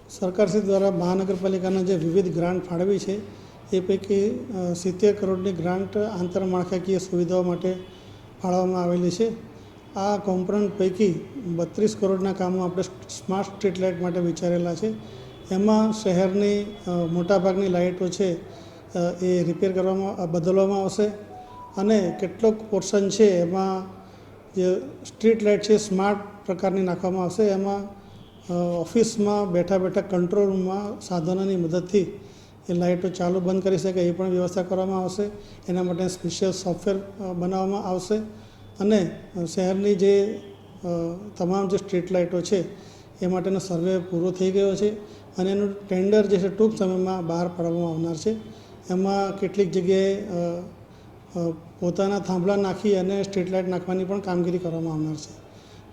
સરકારશ્રી દ્વારા મહાનગરપાલિકાના જે વિવિધ ગ્રાન્ટ ફાળવી છે એ પૈકી 70 કરોડની ગ્રાન્ટ આંતરમાળખાકીય સુવિધાઓ માટે ફાળવવામાં આવેલી છે। આ કોમ્પોનન્ટ પૈકી 32 કરોડના કામો આપણે સ્માર્ટ સ્ટ્રીટ લાઇટ માટે વિચારેલા છે। એમાં શહેરની મોટાભાગની લાઇટો છે એ રિપેર બદલવામાં આવશે અને કેટલોક પોર્શન છે એમાં જે સ્ટ્રીટ લાઇટ છે સ્માર્ટ પ્રકારની નાખવામાં આવશે। એમાં ઓફિસમાં બેઠા બેઠા કંટ્રોલ રૂમમાં સાધનોની મદદથી એ લાઇટો ચાલુ બંધ કરી શકે એ પણ વ્યવસ્થા કરવામાં આવશે। એના માટે સ્પેશિયલ સોફ્ટવેર બનાવવામાં આવશે અને શહેરની જે તમામ જે સ્ટ્રીટ લાઇટો છે એ માટેનો સર્વે પૂરો થઈ ગયો છે અને એનું ટેન્ડર જે છે ટૂંક સમયમાં બહાર પાડવામાં આવનાર છે। એમાં કેટલીક જગ્યાએ પોતાના થાંભલા નાખી અને સ્ટ્રીટ લાઇટ નાખવાની પણ કામગીરી કરવામાં આવનાર છે।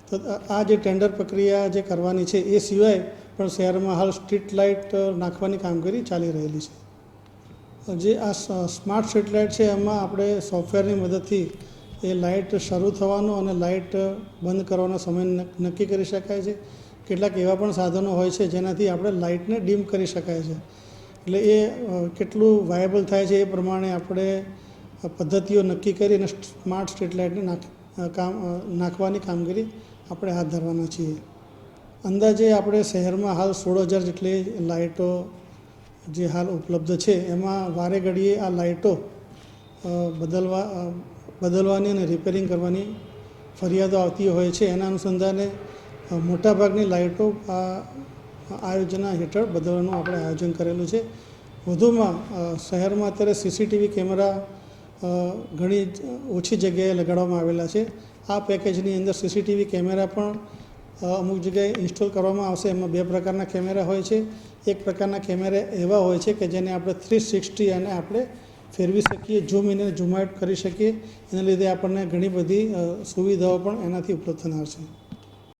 તો આ જે ટેન્ડર પ્રક્રિયા જે કરવાની છે એ સિવાય પણ શહેરમાં હાલ સ્ટ્રીટ લાઇટ નાખવાની કામગીરી ચાલી રહેલી છે। જે આ સ્માર્ટ સ્ટ્રીટ લાઇટ છે એમાં આપણે સોફ્ટવેરની મદદથી એ લાઇટ શરૂ થવાનો અને લાઇટ બંધ કરવાનો સમય નક્કી કરી શકાય છે। કેટલાક એવા પણ સાધનો હોય છે જેનાથી આપણે લાઇટને ડીમ કરી શકાય છે। એટલે એ કેટલું વાયેબલ થાય છે એ પ્રમાણે આપણે પદ્ધતિઓ નક્કી કરીને સ્માર્ટ સ્ટ્રીટ લાઇટને નાખવાની કામગીરી આપણે હાથ ધરવાના છીએ। અંદાજે આપણે શહેરમાં હાલ 16,000 જેટલી લાઇટો જે હાલ ઉપલબ્ધ છે એમાં વારે ઘડીએ આ લાઇટો બદલવાની અને રિપેરિંગ કરવાની ફરિયાદો આવતી હોય છે। એના અનુસંધાને મોટાભાગની લાઇટો આ યોજના હેઠળ બદલવાનું આપણે આયોજન કરેલું છે। વધુમાં શહેરમાં અત્યારે સીસીટીવી કેમેરા ઘણી ઓછી જગ્યાએ લગાડવામાં આવેલા છે। આ પેકેજની અંદર સીસીટીવી કેમેરા પણ અમુક જગ્યાએ ઇન્સ્ટોલ કરવામાં આવશે। એમાં 2 પ્રકારના કેમેરા હોય છે। એક પ્રકારના કેમેરા એવા હોય છે કે જેને આપણે 360 અને આપણે ફેરવી શકીએ, ઝૂમ ઇન અને ઝૂમ આઉટ કરી શકીએ। એના લીધે આપણને ઘણી બધી સુવિધાઓ પણ એનાથી ઉપલબ્ધ થનાર છે।